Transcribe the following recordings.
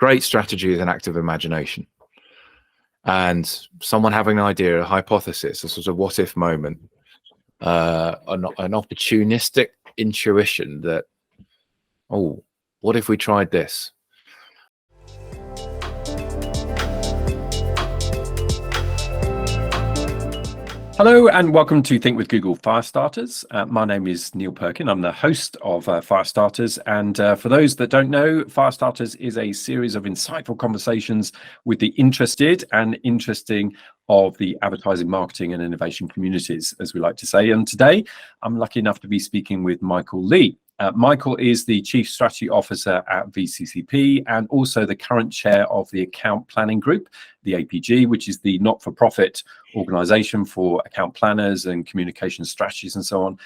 great strategy is an active imagination. And someone having an idea, a hypothesis, a sort of what if moment, an opportunistic intuition that, oh, what if we tried this? Hello and welcome to Think with Google Firestarters. My name is Neil Perkin. I'm the host of Firestarters. And for those that don't know, Firestarters is a series of insightful conversations with the interested and interesting of the advertising, marketing and innovation communities, as we like to say. And today, I'm lucky enough to be speaking with Michael Lee. Michael is the Chief Strategy Officer at VCCP and also the current chair of the Accoun Planning Group, the APG, which is the not-for-profit organization for account planners and communication strategies and so on.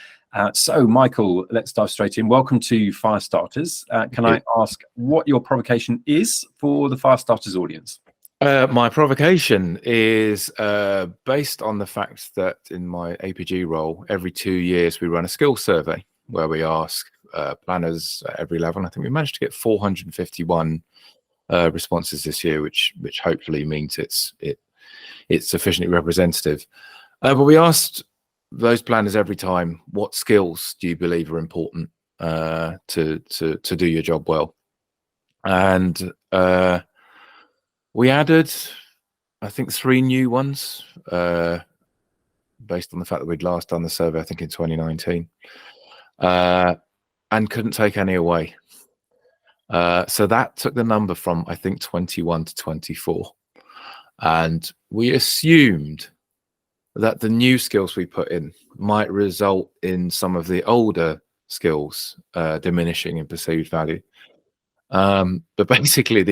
So, Michael, let's dive straight in. Welcome to Firestarters. Can I ask what your provocation is for the Firestarters audience? My provocation is based on the fact that in my APG role, every 2 years we run a skills survey where we ask planners at every level. And I think we managed to get 451 responses this year, which hopefully means it's sufficiently representative. But we asked those planners every time, what skills do you believe are important to do your job well? And we added, I think, 3 new ones based on the fact that we'd last done the survey, I think, in 2019. And couldn't take any away. So that took the number from, I think, 21 to 24. And we assumed that the new skills we put in might result in some of the older skills diminishing in perceived value. But basically,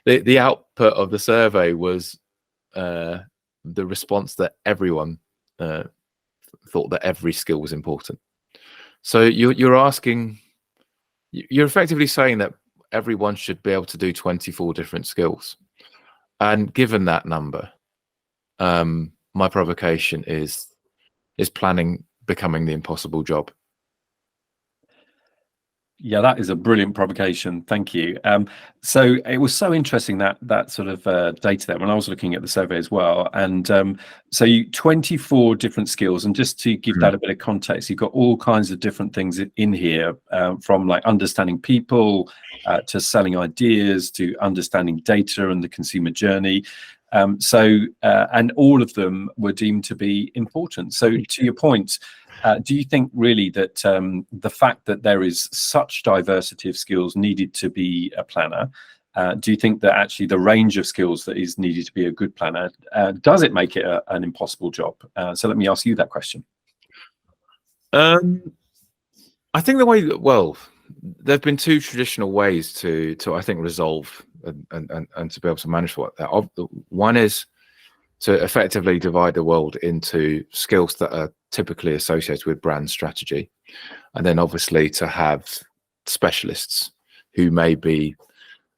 the output of the survey was the response that everyone thought that every skill was important. So you're effectively saying that everyone should be able to do 24 different skills. And given that number, my provocation is planning becoming the impossible job. Yeah, that is a brilliant provocation. Thank you. So it was so interesting that sort of data there when I was looking at the survey as well. And so 24 different skills. And just to give that a bit of context, you've got all kinds of different things in here, from like understanding people to selling ideas to understanding data and the consumer journey. And all of them were deemed to be important. So to your point, do you think really that the fact that there is such diversity of skills needed to be a planner, do you think that actually the range of skills that is needed to be a good planner, does it make it an impossible job? So let me ask you that question. I think there have been 2 traditional ways to I think resolve and to be able to manage what that. One is to effectively divide the world into skills that are typically associated with brand strategy, and then obviously to have specialists who may be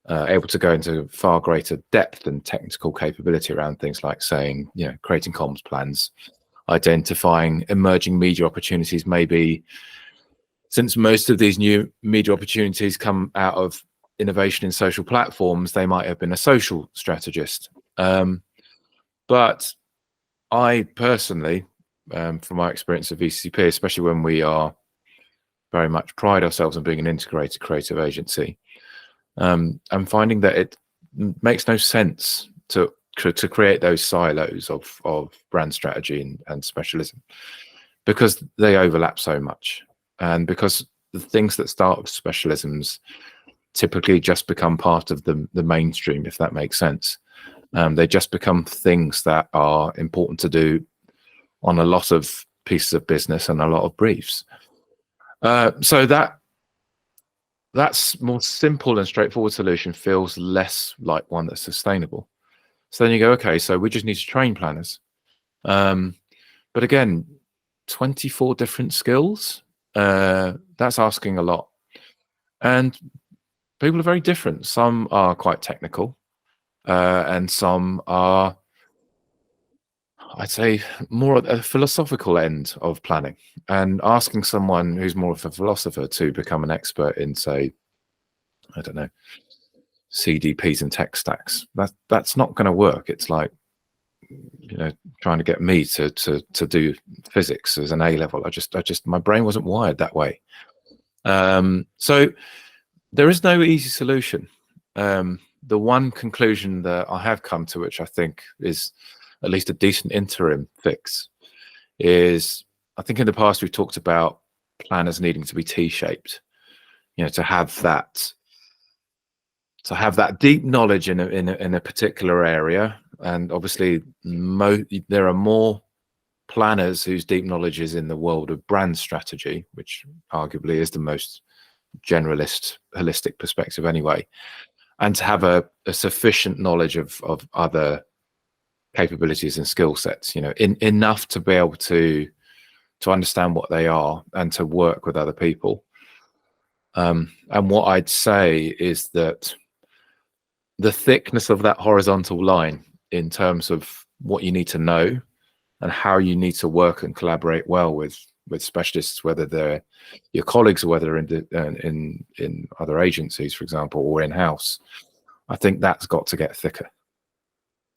able to go into far greater depth and technical capability around things like saying, creating comms plans, identifying emerging media opportunities. Maybe since most of these new media opportunities come out of innovation in social platforms, they might have been a social strategist. But I personally, from my experience at VCCP, especially when we are very much pride ourselves on being an integrated creative agency, I'm finding that it makes no sense to create those silos of brand strategy and specialism, because they overlap so much, and because the things that start with specialisms typically just become part of the mainstream, if that makes sense. They just become things that are important to do on a lot of pieces of business and a lot of briefs. So that's more simple and straightforward solution feels less like one that's sustainable. So then you go, okay, so we just need to train planners. But again, 24 different skills, that's asking a lot. And people are very different. Some are quite technical, and some are, I'd say, more at the philosophical end of planning. And asking someone who's more of a philosopher to become an expert in, say, I don't know, CDPs and tech stacks. That's not going to work. It's like, trying to get me to do physics as an A level. I just my brain wasn't wired that way. So there is no easy solution. The one conclusion that I have come to, which I think is at least a decent interim fix, is I think in the past we've talked about planners needing to be T-shaped, to have that deep knowledge in a particular area. And obviously there are more planners whose deep knowledge is in the world of brand strategy, which arguably is the most generalist, holistic perspective anyway, and to have a sufficient knowledge of other capabilities and skill sets, enough to be able to understand what they are and to work with other people. And what I'd say is that the thickness of that horizontal line in terms of what you need to know and how you need to work and collaborate well with specialists, whether they're your colleagues or whether in other agencies, for example, or in-house, I think that's got to get thicker.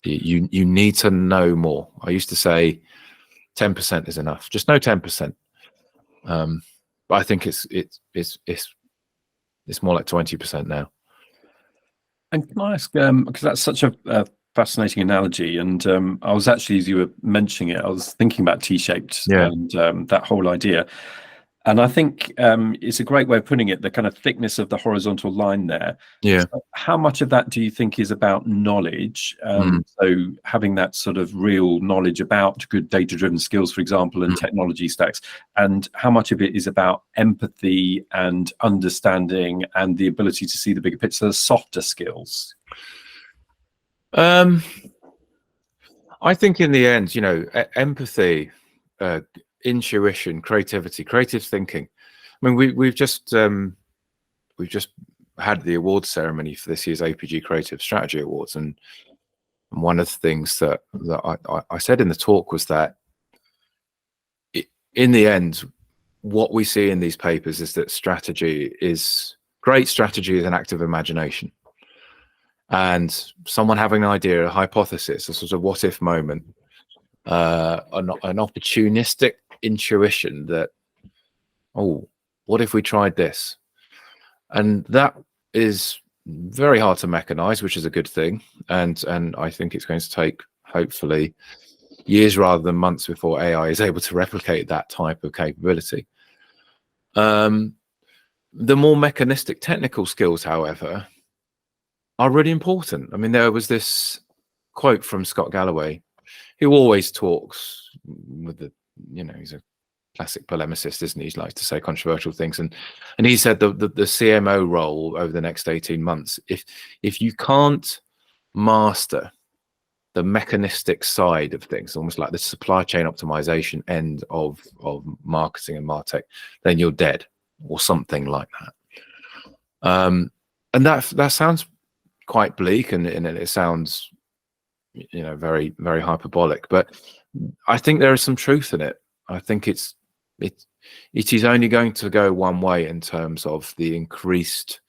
You need to know more. I used to say 10% is enough. Just know 10%. But I think it's more like 20% now. And can I ask, because that's such a fascinating analogy, and I was actually, as you were mentioning it, I was thinking about T-shaped and that whole idea. And I think it's a great way of putting it, the kind of thickness of the horizontal line there. Yeah. So how much of that do you think is about knowledge? So having that sort of real knowledge about good data-driven skills, for example, and technology stacks, and how much of it is about empathy and understanding and the ability to see the bigger picture, the softer skills? I think in the end, empathy, intuition, creativity, creative thinking. I mean, we've just had the awards ceremony for this year's APG Creative Strategy Awards, and one of the things that I said in the talk was that in the end, what we see in these papers is that great strategy is an act of imagination, and someone having an idea, a hypothesis, a sort of what if moment, an opportunistic intuition that, oh, what if we tried this? And that is very hard to mechanize, which is a good thing. And I think it's going to take, hopefully, years rather than months before AI is able to replicate that type of capability. The more mechanistic technical skills, however, are really important. I mean, there was this quote from Scott Galloway, who always talks with he's a classic polemicist, isn't he? He likes to say controversial things, and he said the CMO role over the next 18 months, if you can't master the mechanistic side of things, almost like the supply chain optimization end of marketing and martech, then you're dead, or something like that. And that sounds quite bleak, and it sounds very, very hyperbolic, but I think there is some truth in it. I think it is only going to go one way in terms of the increased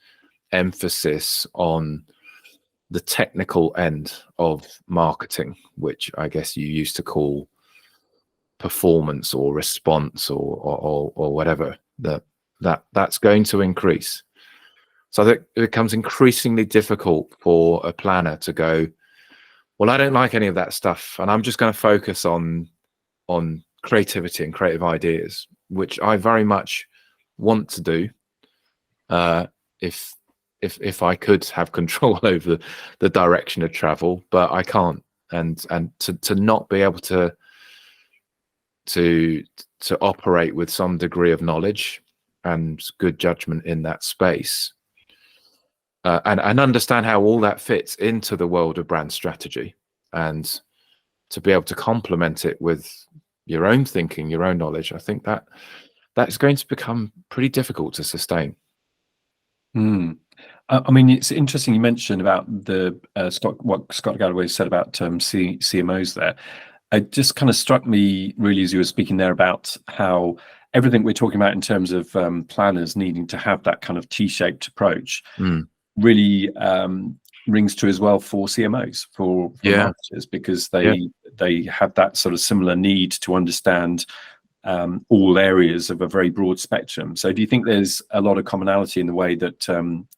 emphasis on the technical end of marketing, which I guess you used to call performance or response or whatever. That's going to increase. So that it becomes increasingly difficult for a planner to go, well, I don't like any of that stuff, and I'm just going to focus on creativity and creative ideas, which I very much want to do. If I could have control over the direction of travel, but I can't, and to not be able to operate with some degree of knowledge and good judgment in that space, and understand how all that fits into the world of brand strategy, and to be able to complement it with your own thinking, your own knowledge, I think that's going to become pretty difficult to sustain. I mean, it's interesting you mentioned about what Scott Galloway said about CMOs there. It just kind of struck me really as you were speaking there about how everything we're talking about in terms of planners needing to have that kind of T-shaped approach. really rings true as well for CMOs, for marketers, because they have that sort of similar need to understand all areas of a very broad spectrum. So do you think there's a lot of commonality in the way that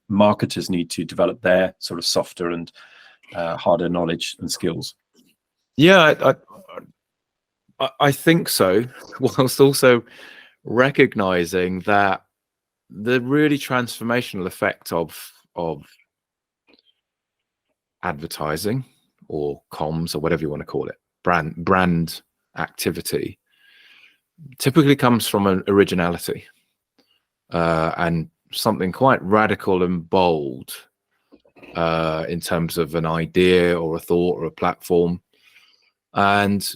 marketers need to develop their sort of softer and harder knowledge and skills? Yeah, I think so, whilst also recognizing that the really transformational effect of advertising or comms or whatever you want to call it, brand activity, typically comes from an originality and something quite radical and bold in terms of an idea or a thought or a platform. And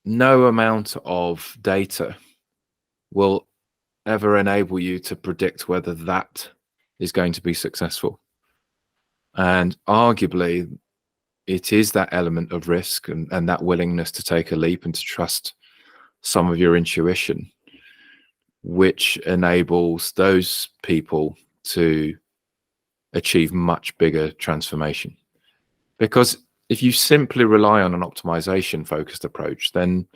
no amount of data will ever enable you to predict whether that is going to be successful. And arguably, it is that element of risk and that willingness to take a leap and to trust some of your intuition, which enables those people to achieve much bigger transformation. Because if you simply rely on an optimization focused approach, then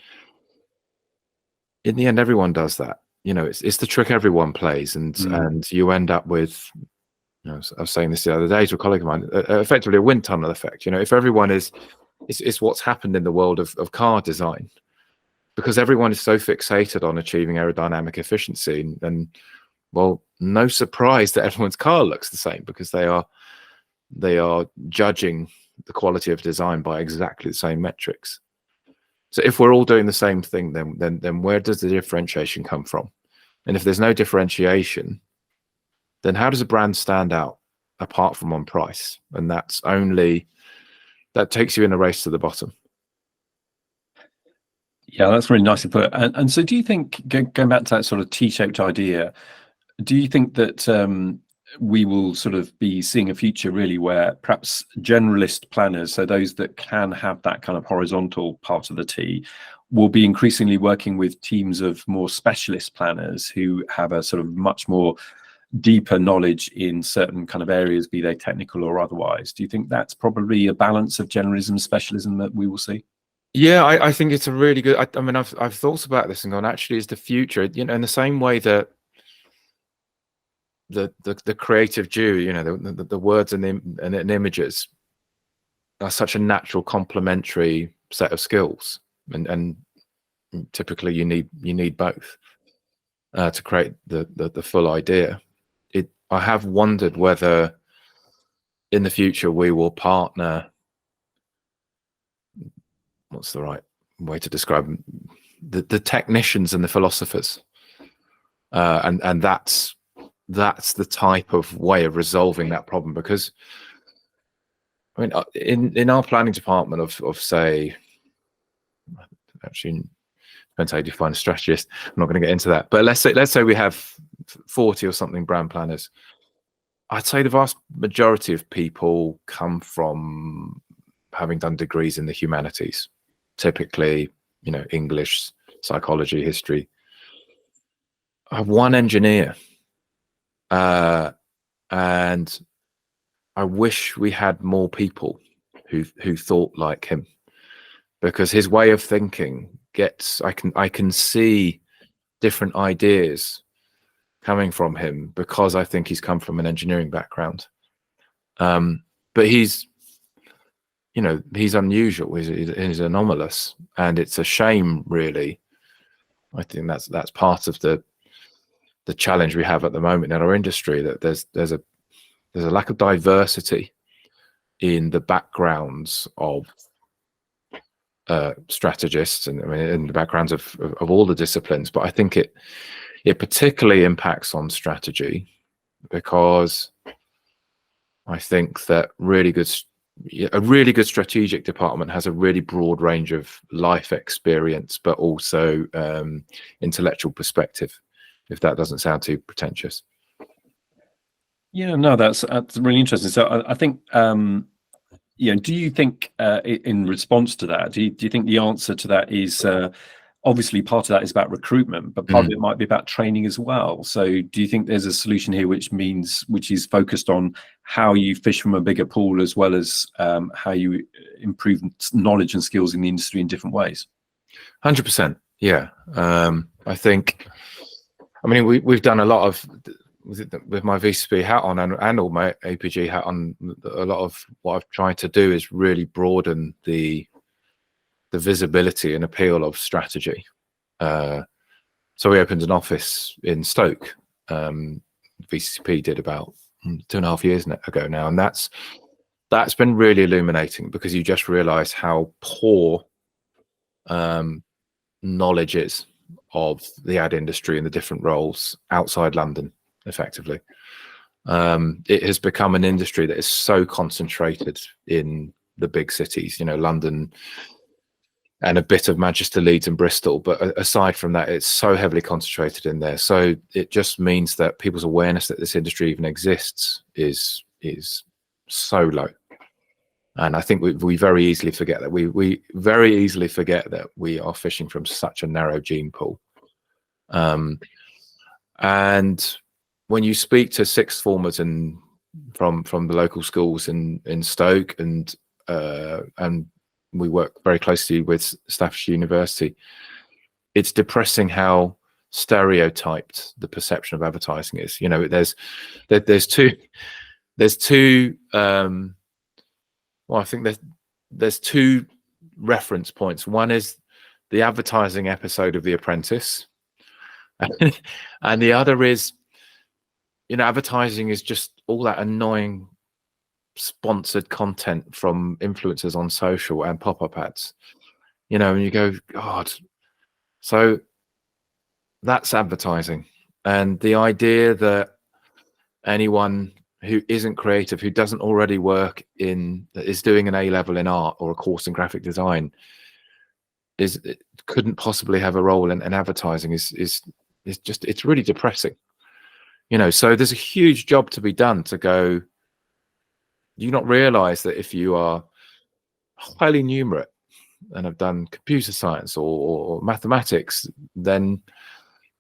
in the end, everyone does that. You know, it's the trick everyone plays, and you end up with, you know, I was saying this the other day to a colleague of mine, effectively a wind tunnel effect. You know, if everyone it's what's happened in the world of car design, because everyone is so fixated on achieving aerodynamic efficiency, and well, no surprise that everyone's car looks the same, because they are judging the quality of design by exactly the same metrics. So if we're all doing the same thing, then where does the differentiation come from? And if there's no differentiation, then how does a brand stand out apart from on price? And that takes you in a race to the bottom. Yeah, that's really nicely put. And so do you think, going back to that sort of T-shaped idea, do you think that we will sort of be seeing a future really where perhaps generalist planners, so those that can have that kind of horizontal part of the T, will be increasingly working with teams of more specialist planners who have a sort of much more deeper knowledge in certain kind of areas, be they technical or otherwise? Do you think that's probably a balance of generalism, specialism that we will see? Yeah, I think it's a really good. I mean, I've thought about this and gone, actually, is the future, you know, in the same way that the creative Jew, you know, the words and images are such a natural complementary set of skills, and typically you need both to create the full idea. I have wondered whether in the future we will partner. What's the right way to describe them? The technicians and the philosophers, and that's the type of way of resolving that problem. Because I mean, in our planning department of say, actually depends how you define a strategist. I'm not going to get into that, but let's say we have 40 or something brand planners. I'd say the vast majority of people come from having done degrees in the humanities, typically, you know, English, psychology, history. I have one engineer, and I wish we had more people who thought like him, because his way of thinking I can see different ideas coming from him, because I think he's come from an engineering background. But he's, you know, he's unusual, he's anomalous, and it's a shame, really. I think that's part of the challenge we have at the moment in our industry, that there's a lack of diversity in the backgrounds of strategists, and I mean in the backgrounds of all the disciplines. But I think it particularly impacts on strategy, because I think that a really good strategic department has a really broad range of life experience, but also intellectual perspective, if that doesn't sound too pretentious. Yeah, no, that's really interesting. So I think, you know, do you think in response to that, do you think the answer to that is obviously part of that is about recruitment, but part of it might be about training as well? So do you think there's a solution here which is focused on how you fish from a bigger pool, as well as how you improve knowledge and skills in the industry in different ways. 100%. Yeah. I think, I mean, we've done a lot of, with my VCCP hat on and all my APG hat on, a lot of what I've tried to do is really broaden the visibility and appeal of strategy. So we opened an office in Stoke. VCCP did about 2.5 years ago now, and that's been really illuminating, because you just realize how poor knowledge is of the ad industry and the different roles outside London, effectively. It has become an industry that is so concentrated in the big cities, London and a bit of Manchester, Leeds and Bristol, but aside from that, it's so heavily concentrated in there. So it just means that people's awareness that this industry even exists is so low. And I think we very easily forget that. We very easily forget that we are fishing from such a narrow gene pool. And when you speak to sixth formers from the local schools in Stoke, and we work very closely with Staffordshire University, it's depressing how stereotyped the perception of advertising is. There's two well, I think there's two reference points. One is the advertising episode of The Apprentice, and the other is, advertising is just all that annoying sponsored content from influencers on social and pop-up ads, and you go, God. So that's advertising. And the idea that anyone who isn't creative, who doesn't already work is doing an A-level in art or a course in graphic design, couldn't possibly have a role in advertising is just, it's really depressing. So there's a huge job to be done to go, do you not realize that if you are highly numerate and have done computer science or mathematics, then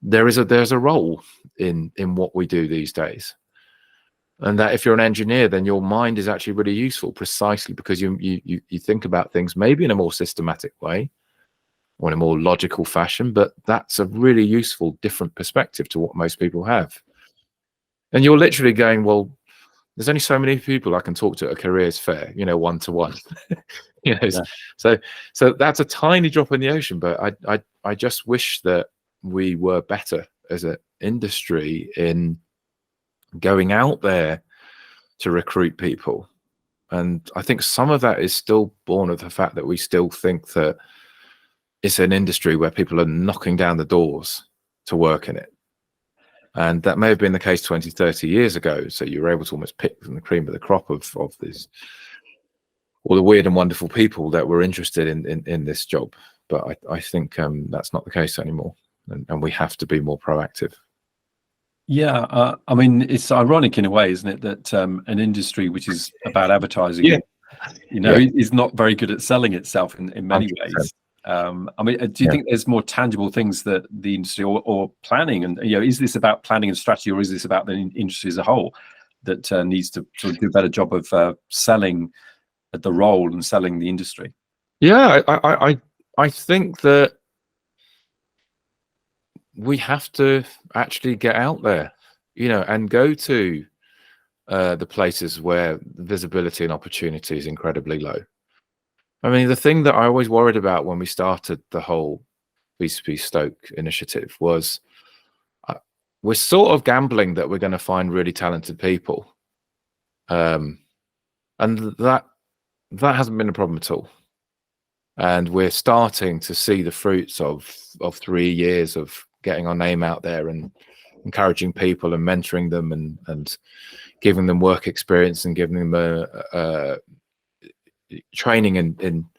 there's a role in what we do these days? And that if you're an engineer, then your mind is actually really useful, precisely because you think about things maybe in a more systematic way or in a more logical fashion, but that's a really useful, different perspective to what most people have. And you're literally going, well, there's only so many people I can talk to at a careers fair, one-to-one. Yeah. So that's a tiny drop in the ocean, but I just wish that we were better as an industry in going out there to recruit people. And I think some of that is still born of the fact that we still think that it's an industry where people are knocking down the doors to work in it. And that may have been the case 20, 30 years ago. So you were able to almost pick from the cream of the crop of this, all the weird and wonderful people that were interested in this job. But I think that's not the case anymore. And we have to be more proactive. Yeah, I mean, it's ironic in a way, isn't it, that an industry which is about advertising, is not very good at selling itself in many 100%. Ways. I mean, do you think there's more tangible things that the industry or planning, and is this about planning and strategy, or is this about the industry as a whole that needs to sort of do a better job of selling the role and selling the industry? Yeah, I think that we have to actually get out there, and go to the places where visibility and opportunity is incredibly low. I mean, the thing that I always worried about when we started the whole VCCP Stoke initiative was we're sort of gambling that we're going to find really talented people. And that hasn't been a problem at all. And we're starting to see the fruits of 3 years of getting our name out there and encouraging people and mentoring them and giving them work experience and giving them training in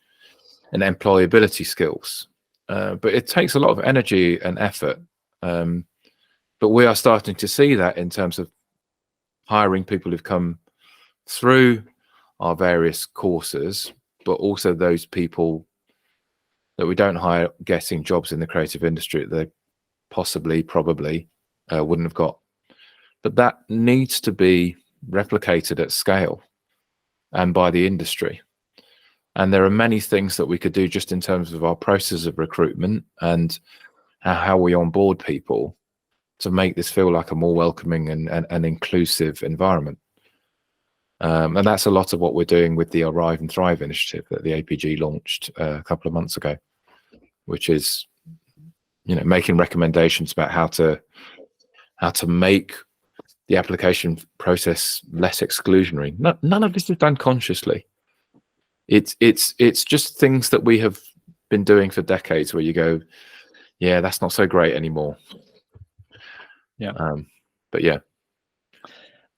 employability skills. But it takes a lot of energy and effort. But we are starting to see that in terms of hiring people who've come through our various courses, but also those people that we don't hire getting jobs in the creative industry that they possibly, probably wouldn't have got. But that needs to be replicated at scale and by the industry. And there are many things that we could do just in terms of our process of recruitment and how we onboard people to make this feel like a more welcoming and inclusive environment. And that's a lot of what we're doing with the Arrive and Thrive initiative that the APG launched a couple of months ago, which is, making recommendations about how to make the application process less exclusionary. None of this is done consciously. It's just things that we have been doing for decades where you go, yeah, that's not so great anymore. Yeah. But yeah.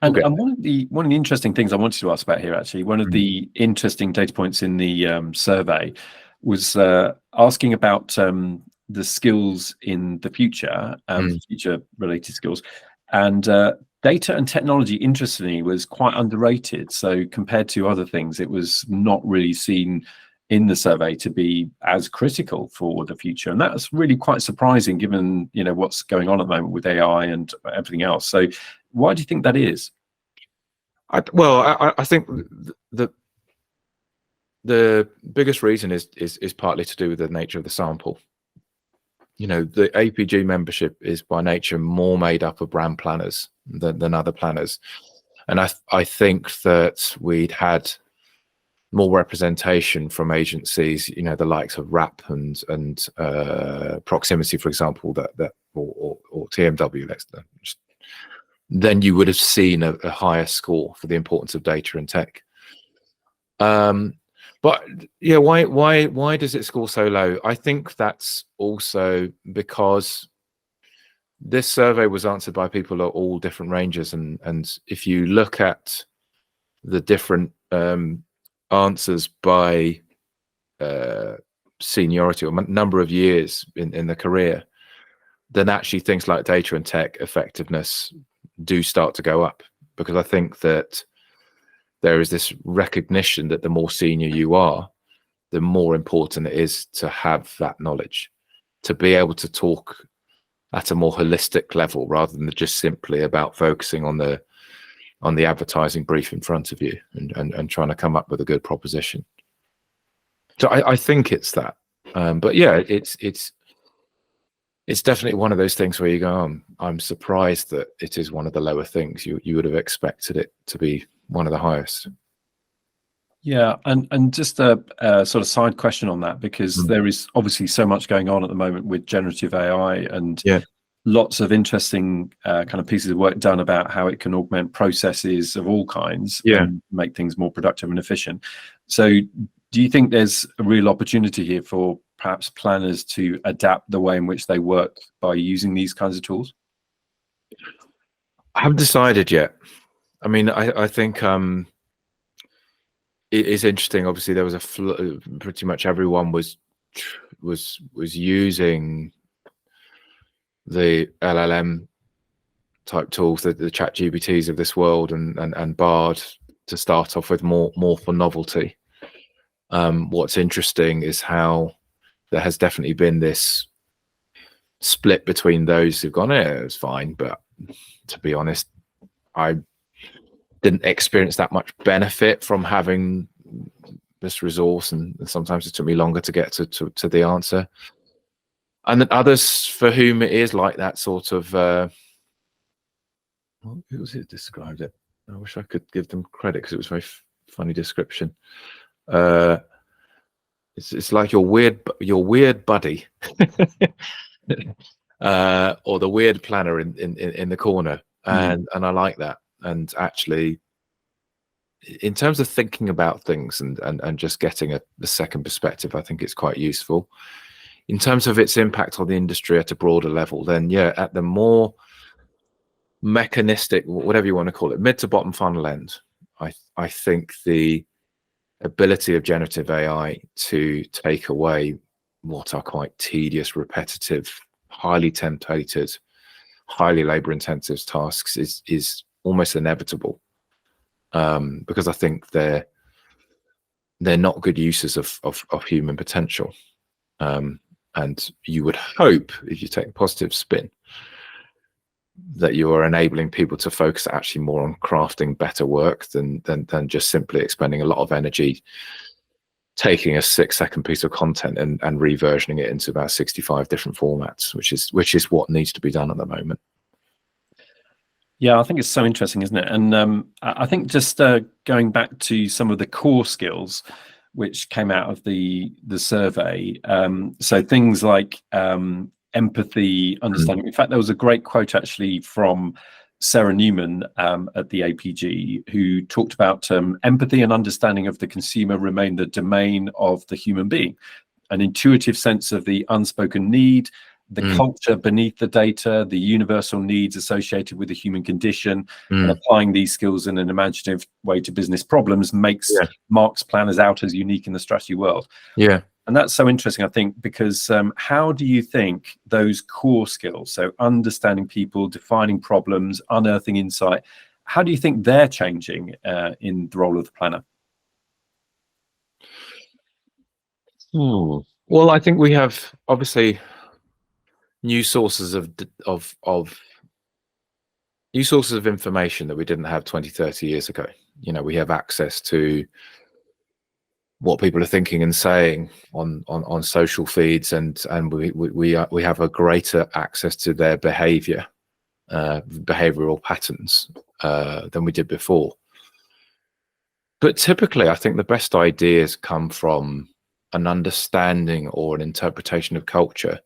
And one of the interesting things I wanted to ask about here, actually, one of the interesting data points in the survey was asking about the skills in the future, future-related skills, and data and technology, interestingly, was quite underrated. So compared to other things, it was not really seen in the survey to be as critical for the future, and that's really quite surprising, given what's going on at the moment with AI and everything else. So, why do you think that is? I think the biggest reason is partly to do with the nature of the sample. The APG membership is by nature more made up of brand planners than other planners, and I think that we'd had more representation from agencies, the likes of RAP and Proximity, for example, or TMW, then you would have seen a higher score for the importance of data and tech. But yeah, why does it score so low? I think that's also because this survey was answered by people at all different ranges, and if you look at the different answers by seniority or number of years in the career, then actually things like data and tech effectiveness do start to go up, because I think that there is this recognition that the more senior you are, the more important it is to have that knowledge, to be able to talk at a more holistic level rather than just simply about focusing on the advertising brief in front of you and trying to come up with a good proposition. So I think it's that. But yeah, it's definitely one of those things where you go, I'm surprised that it is one of the lower things. You would have expected it to be one of the highest. Yeah, and just a sort of side question on that, because there is obviously so much going on at the moment with generative AI, and lots of interesting kind of pieces of work done about how it can augment processes of all kinds and make things more productive and efficient. So do you think there's a real opportunity here for perhaps planners to adapt the way in which they work by using these kinds of tools? I haven't decided yet. I mean, I think it is interesting. Obviously, there was pretty much everyone was using the LLM type tools, the ChatGPTs of this world, and Bard to start off with, more for novelty. What's interesting is how there has definitely been this split between those who've gone, it's fine, but to be honest, I didn't experience that much benefit from having this resource, and sometimes it took me longer to get to the answer. And then others for whom it is like that sort of who was it described it? I wish I could give them credit, because it was a very funny description. It's like your weird buddy or the weird planner in the corner, and I like that. And actually, in terms of thinking about things and just getting the second perspective, I think it's quite useful. In terms of its impact on the industry at a broader level, then yeah, at the more mechanistic, whatever you want to call it, mid to bottom funnel end, I think the ability of generative AI to take away what are quite tedious, repetitive, highly templated, highly labor-intensive tasks is almost inevitable, because I think they're not good uses of human potential. And you would hope, if you take a positive spin, that you are enabling people to focus actually more on crafting better work than just simply expending a lot of energy taking a 6-second piece of content and reversioning it into about 65 different formats, which is what needs to be done at the moment. Yeah, I think it's so interesting, isn't it? And I think just going back to some of the core skills which came out of the survey, so things like empathy, understanding. In fact, there was a great quote actually from Sarah Newman at the APG, who talked about empathy and understanding of the consumer remain the domain of the human being, an intuitive sense of the unspoken need, the culture beneath the data, the universal needs associated with the human condition, and applying these skills in an imaginative way to business problems marks planners out as unique in the strategy world. Yeah. And that's so interesting, I think, because how do you think those core skills, so understanding people, defining problems, unearthing insight, how do you think they're changing in the role of the planner? Well, I think we have obviously new sources of information that we didn't have 20, 30 years ago. You know, we have access to what people are thinking and saying on social feeds, and we have a greater access to their behavioral patterns than we did before. But typically, I think the best ideas come from an understanding or an interpretation of culture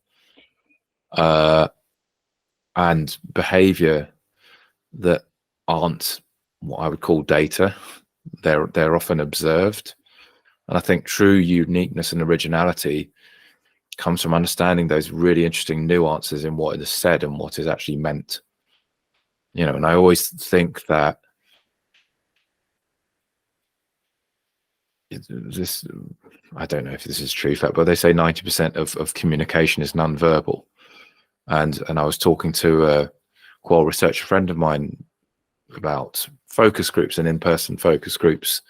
and behavior that aren't what I would call data. They're often observed. And I think true uniqueness and originality comes from understanding those really interesting nuances in what is said and what is actually meant. You know, and I always think that this, I don't know if this is true, but they say 90% of communication is nonverbal. And I was talking to a qual research friend of mine about focus groups and in-person focus groups,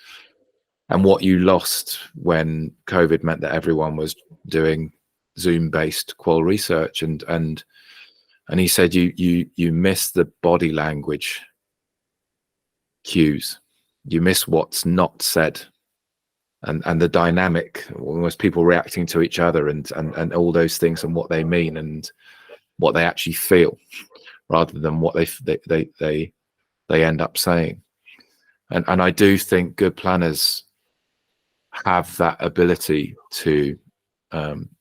and what you lost when COVID meant that everyone was doing Zoom-based qual research, and he said you miss the body language cues, you miss what's not said, and the dynamic, almost people reacting to each other, and all those things, and what they mean and what they actually feel, rather than what they end up saying. And I do think good planners have that ability to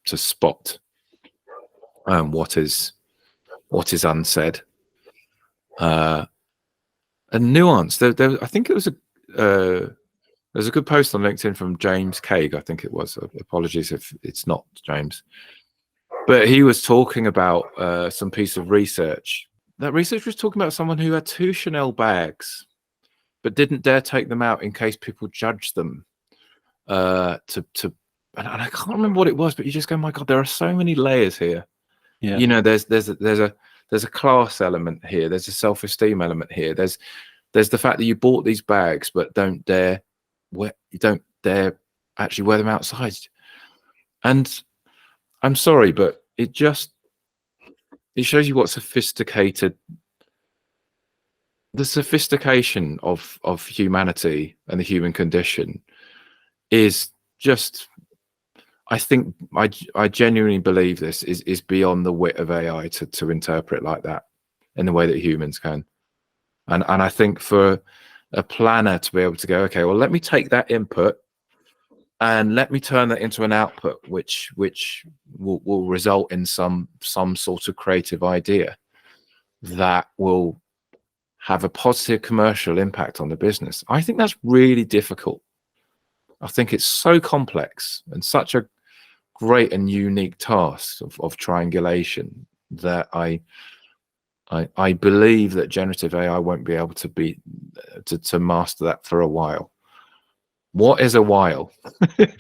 spot what is unsaid and nuance. There, I think it was there's a good post on LinkedIn from James Craig, I think it was. Apologies if it's not James, but he was talking about some piece of research. That research was talking about someone who had 2 Chanel bags, but didn't dare take them out in case people judged them. And I can't remember what it was, but you just go, my God, there are so many layers here. Yeah. You know, there's a class element here. There's a self-esteem element here. There's the fact that you bought these bags, but don't dare actually wear them outside. And I'm sorry, but it shows you what the sophistication of humanity and the human condition is just, I think, I genuinely believe this is beyond the wit of AI to interpret like that in the way that humans can. And I think for a planner to be able to go, okay, well, let me take that input and let me turn that into an output, which will result in some sort of creative idea that will have a positive commercial impact on the business. I think that's really difficult. I think it's so complex and such a great and unique task of triangulation that I believe that generative AI won't be able to master that for a while. What is a while? Good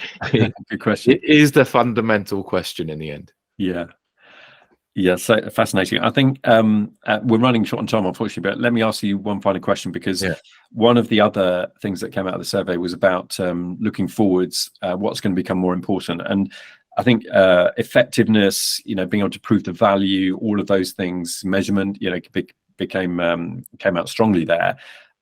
question. It is the fundamental question in the end. Yeah. Yeah, so fascinating. I think we're running short on time, unfortunately, but let me ask you one final question, because one of the other things that came out of the survey was about looking forwards, what's going to become more important. And I think effectiveness, being able to prove the value, all of those things, measurement, came out strongly there.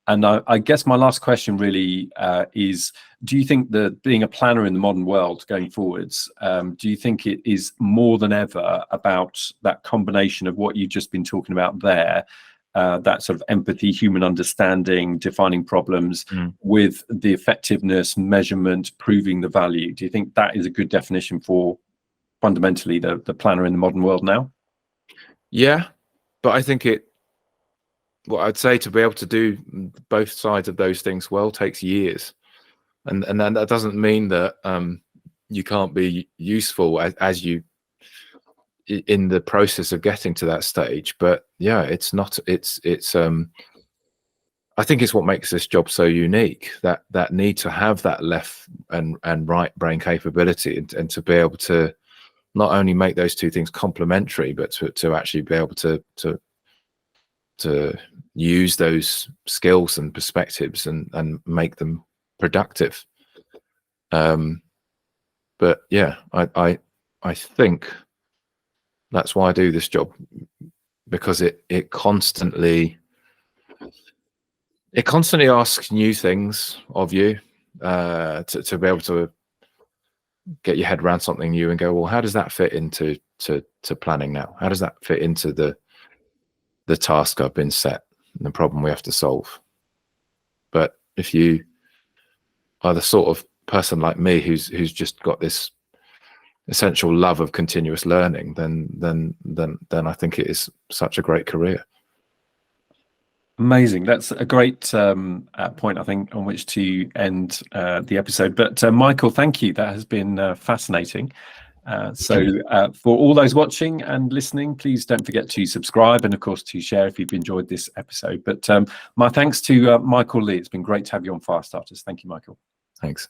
And I guess my last question really is, do you think that being a planner in the modern world going forwards, do you think it is more than ever about that combination of what you've just been talking about there, that sort of empathy, human understanding, defining problems with the effectiveness, measurement, proving the value? Do you think that is a good definition for fundamentally the planner in the modern world now? Yeah, but I think what I'd say, to be able to do both sides of those things well takes years, and then that doesn't mean that you can't be useful as you in the process of getting to that stage. But yeah, it's I think it's what makes this job so unique, that need to have that left and right brain capability, and to be able to not only make those two things complementary, but to actually be able to use those skills and perspectives and make them productive. But yeah, I think that's why I do this job, because it constantly asks new things of you, to be able to get your head around something new and go, well, how does that fit into planning now? How does that fit into the task I've been set and the problem we have to solve? But if you are the sort of person like me who's just got this essential love of continuous learning, then I think it is such a great career. Amazing. That's a great point, I think, on which to end the episode. But Michael, thank you. That has been fascinating. So for all those watching and listening, please don't forget to subscribe, and of course to share if you've enjoyed this episode. But my thanks to Michael Lee. It's been great to have you on Firestarters. Thank you, Michael. Thanks.